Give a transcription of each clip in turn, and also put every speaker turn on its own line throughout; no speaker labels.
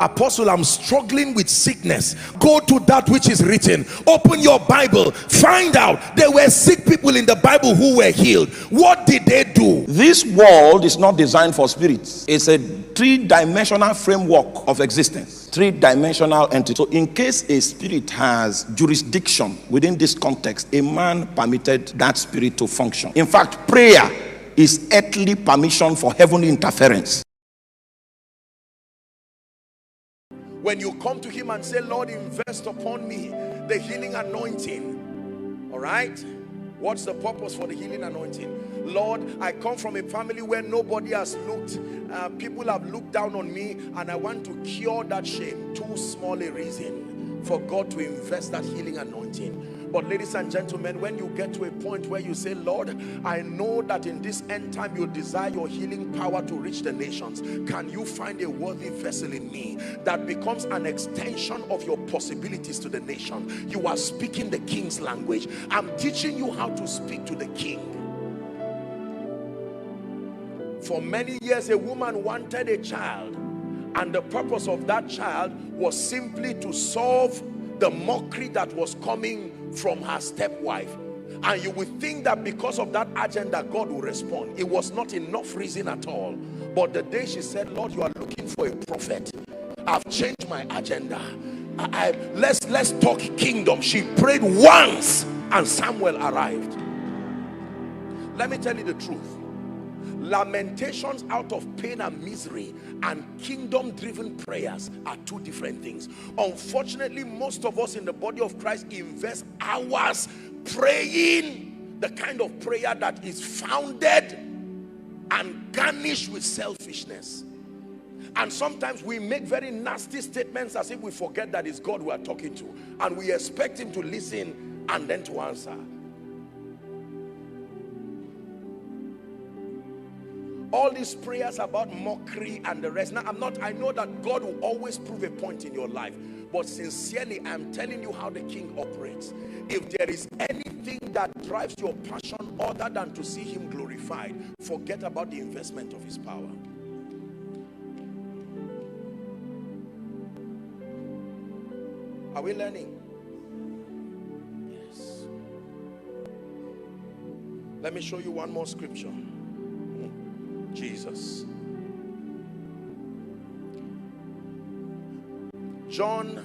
Apostle, I'm struggling with sickness. Go to that which is written. Open your Bible, find out there were sick people in the Bible who were healed. What did they do?
This world is not designed for spirits. It's a three-dimensional framework of existence, three-dimensional entity. So in case a spirit has jurisdiction within this context, a man permitted that spirit to function. In fact, prayer is earthly permission for heavenly interference.
When you come to him and say, Lord, invest upon me the healing anointing, all right? What's the purpose for the healing anointing? Lord, I come from a family where nobody has looked, people have looked down on me, and I want to cure that shame. Too small a reason for God to invest that healing anointing. But ladies and gentlemen, when you get to a point where you say, Lord, I know that in this end time you desire your healing power to reach the nations. Can you find a worthy vessel in me that becomes an extension of your possibilities to the nation? You are speaking the king's language. I'm teaching you how to speak to the king. For many years, a woman wanted a child, and the purpose of that child was simply to solve the mockery that was coming from her stepwife. And you would think that because of that agenda, God will respond. It was not enough reason at all. But the day she said, Lord, you are looking for a prophet, I've changed my agenda. Let's talk kingdom. She prayed once and Samuel arrived. Let me tell you the truth. Lamentations out of pain and misery and kingdom-driven prayers are two different things. Unfortunately, most of us in the body of Christ invest hours praying the kind of prayer that is founded and garnished with selfishness. And sometimes we make very nasty statements as if we forget that it's God we are talking to, and we expect him to listen and then to answer. All these prayers about mockery and the rest. Now, I know that God will always prove a point in your life, but sincerely, I'm telling you how the king operates. If there is anything that drives your passion other than to see him glorified, forget about the investment of his power. Are we learning? Yes. Let me show you one more scripture. Jesus. John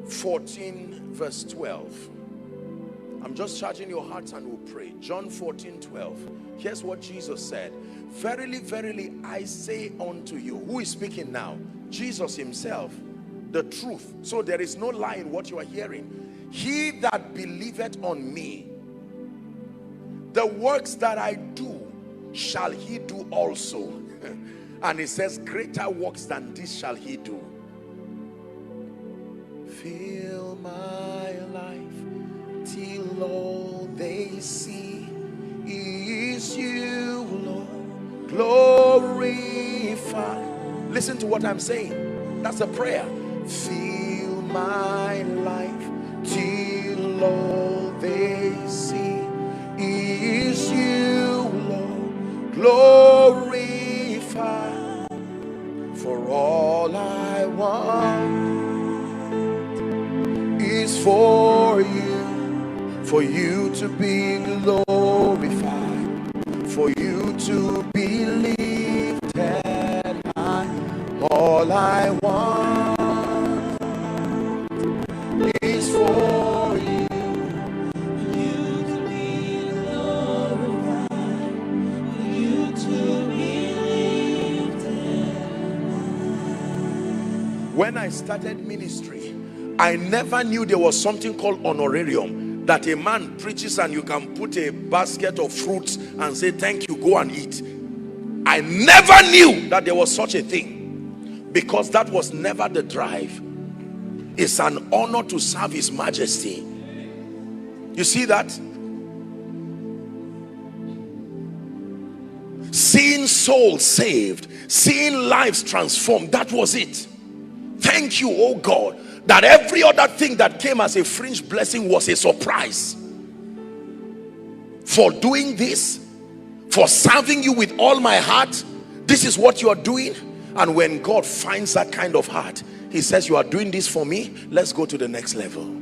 14 verse 12. I'm just charging your hearts and we'll pray. John 14:12. Here's what Jesus said. Verily, verily, I say unto you. Who is speaking now? Jesus himself. The truth. So there is no lie in what you are hearing. He that believeth on me, the works that I do shall he do also. And it says, greater works than this shall he do. Fill my life till all they see is you, Lord. Glorify. Listen to what I'm saying. That's a prayer. Fill my life till all they see is you, Lord. Glorify. For all I want is for you to be glorified, for you to be lifted high. All I want is for you to be glorified, for you to be lifted high. When I started ministry, I never knew there was something called honorarium, that a man preaches and you can put a basket of fruits and say thank you, go and eat. I never knew that there was such a thing, because that was never the drive. It's an honor to serve His Majesty. You see that? Seeing souls saved, seeing lives transformed, that was it. Thank you, oh God, that every other thing that came as a fringe blessing was a surprise. For doing this, for serving you with all my heart, this is what you are doing. And when God finds that kind of heart, he says, you are doing this for me, let's go to the next level.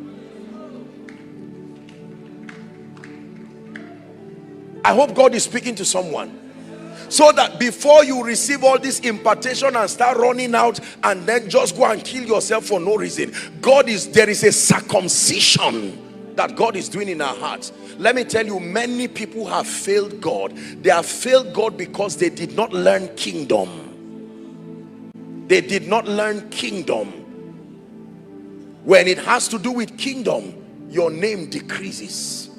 I hope God is speaking to someone. So that before you receive all this impartation and start running out and then just go and kill yourself for no reason, there is a circumcision that God is doing in our hearts. Let me tell you, many people have failed God. They have failed God because they did not learn kingdom. They did not learn kingdom. When it has to do with kingdom, your name decreases.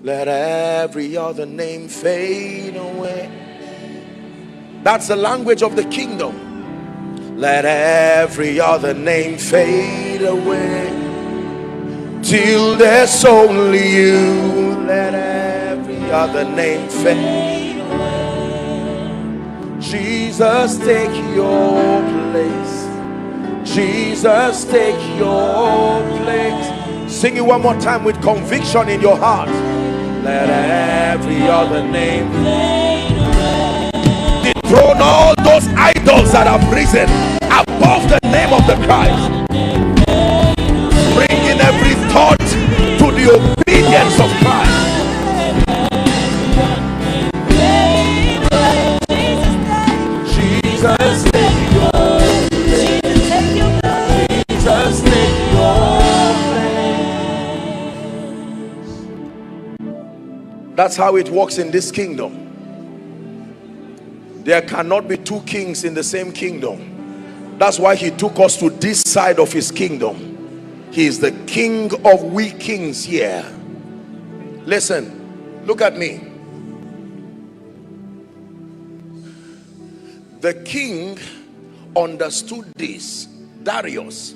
Let every other name fade away. That's the language of the kingdom. Let every other name fade away till there's only you. Let every other name fade away. Jesus, take your place. Jesus, take your place. Sing it one more time with conviction in your heart. Let every other name fade away. Dethrone all those idols that have risen above the name of the Christ. Bring in every thought to the obedience of Christ. Jesus, take your place. Jesus, take your place. That's how it works in this kingdom. There cannot be two kings in the same kingdom. That's why he took us to this side of his kingdom. He is the king of we kings here. Listen, look at me. The king understood this, Darius,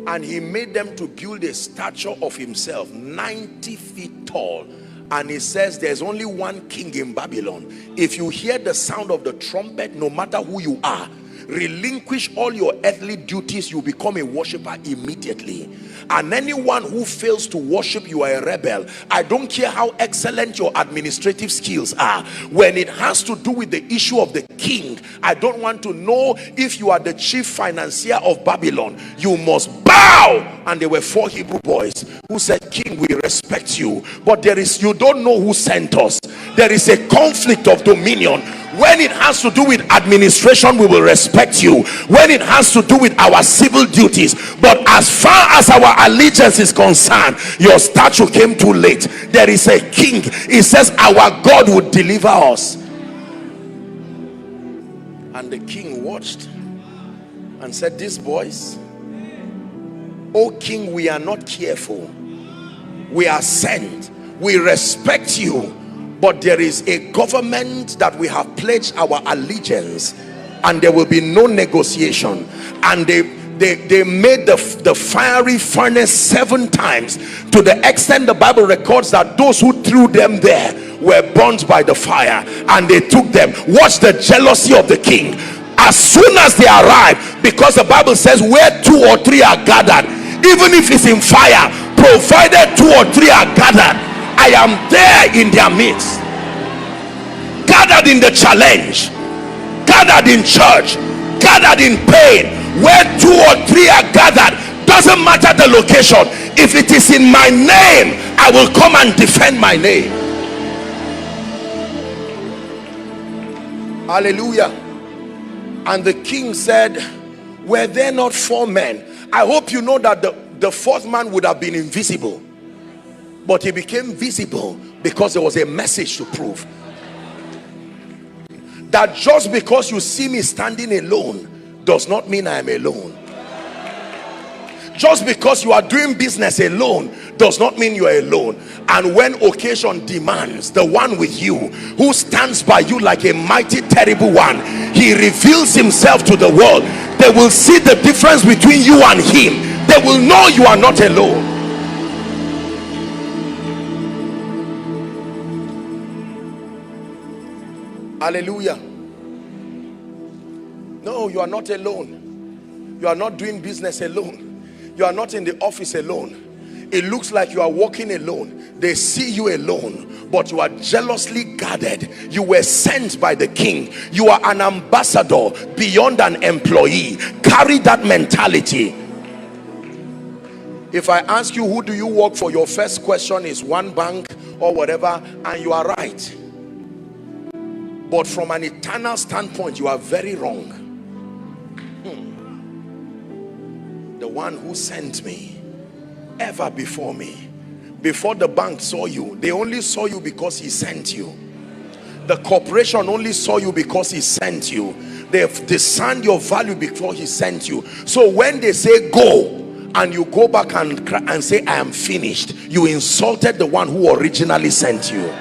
and he made them to build a statue of himself 90 feet tall. And he says there's only one king in Babylon. If you hear the sound of the trumpet, no matter who you are, relinquish all your earthly duties, you become a worshiper immediately. And anyone who fails to worship, you are a rebel. I don't care how excellent your administrative skills are. When it has to do with the issue of the king, I don't want to know if you are the chief financier of Babylon. You must bow. And there were 4 Hebrew boys who said, King, we respect you, but you don't know who sent us. There is a conflict of dominion. When it has to do with administration, we will respect you. When it has to do with our civil duties, but as far as our allegiance is concerned, your statue came too late. There is a king. He says our God would deliver us. And the king watched and said, these boys, O king, we are not careful. We are sent. We respect you. But there is a government that we have pledged our allegiance, and there will be no negotiation. And they made the fiery furnace 7 times, to the extent the Bible records that those who threw them there were burnt by the fire, and they took them. Watch the jealousy of the king. As soon as they arrived, because the Bible says where 2 or 3 are gathered, even if it's in fire, provided 2 or 3 are gathered, I am there in their midst. Gathered in the challenge, gathered in church, gathered in pain. Where 2 or 3 are gathered, doesn't matter the location. If it is in my name, I will come and defend my name. Hallelujah. And the king said, were there not 4 men? I hope you know that the 4th man would have been invisible, but he became visible because there was a message to prove. That just because you see me standing alone does not mean I am alone. Just because you are doing business alone does not mean you are alone. And when occasion demands, the one with you, who stands by you like a mighty terrible one, he reveals himself to the world. They will see the difference between you and him. They will know you are not alone. Hallelujah. No, you are not alone. You are not doing business alone. You are not in the office alone. It looks like you are walking alone. They see you alone, but you are jealously guarded. You were sent by the king. You are an ambassador beyond an employee. Carry that mentality. If I ask you, who do you work for, your first question is one bank or whatever, and you are right. But from an eternal standpoint, you are very wrong. The one who sent me ever before me. Before the bank saw you, they only saw you because he sent you. The corporation only saw you because he sent you. They've discerned your value before he sent you. So when they say go, and you go back and say I am finished, you insulted the one who originally sent you.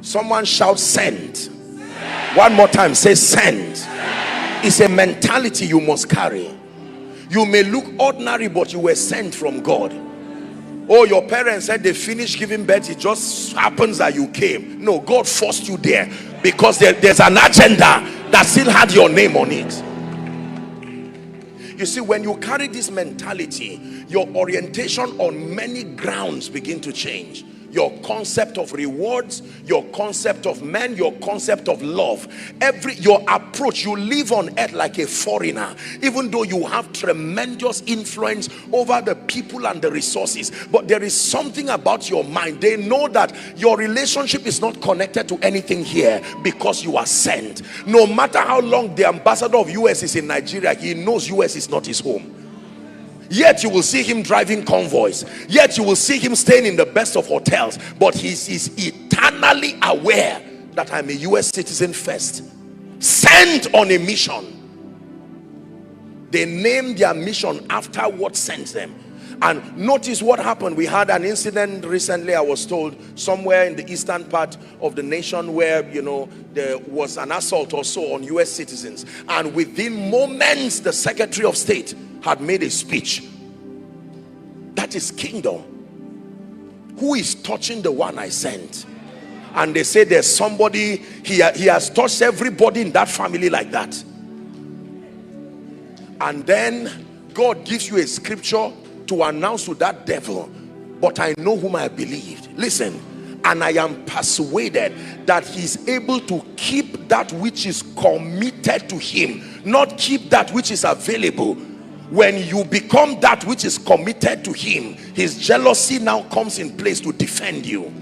Someone shout send. One more time, say send. It's a mentality you must carry. You may look ordinary, but you were sent from God. Oh, your parents said they finished giving birth, it just happens that you came. No, God forced you there because there's an agenda that still had your name on it. You see, when you carry this mentality, your orientation on many grounds begin to change. Your concept of rewards, your concept of men, your concept of love, your approach. You live on earth like a foreigner, even though you have tremendous influence over the people and the resources. But there is something about your mind. They know that your relationship is not connected to anything here because you are sent. No matter how long the ambassador of US is in Nigeria, he knows US is not his home. Yet you will see him driving convoys, yet you will see him staying in the best of hotels, but he is eternally aware that I'm a US citizen first, sent on a mission. They named their mission after what sent them. And notice what happened. We had an incident recently, I was told, somewhere in the eastern part of the nation where, you know, there was an assault or so on US citizens, and within moments the Secretary of State had made a speech. That is kingdom. Who is touching the one I sent? And they say there's somebody, he has touched everybody in that family like that. And then God gives you a scripture to announce to that devil, but I know whom I believed. Listen, and I am persuaded that he's able to keep that which is committed to him, not keep that which is available. When you become that which is committed to him, his jealousy now comes in place to defend you.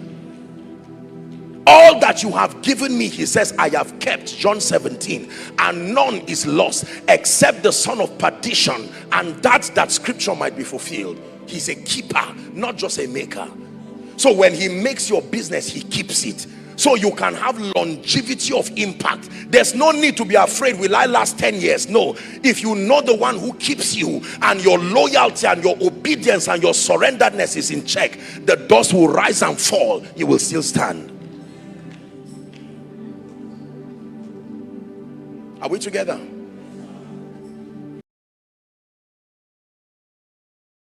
All that you have given me, he says, I have kept, John 17, and none is lost except the son of perdition, and that scripture might be fulfilled. He's a keeper, not just a maker. So when he makes your business, he keeps it, so you can have longevity of impact. There's no need to be afraid, will I last 10 years? No. If you know the one who keeps you, and your loyalty and your obedience and your surrenderedness is in check, the doors will rise and fall, you will still stand. Are we together?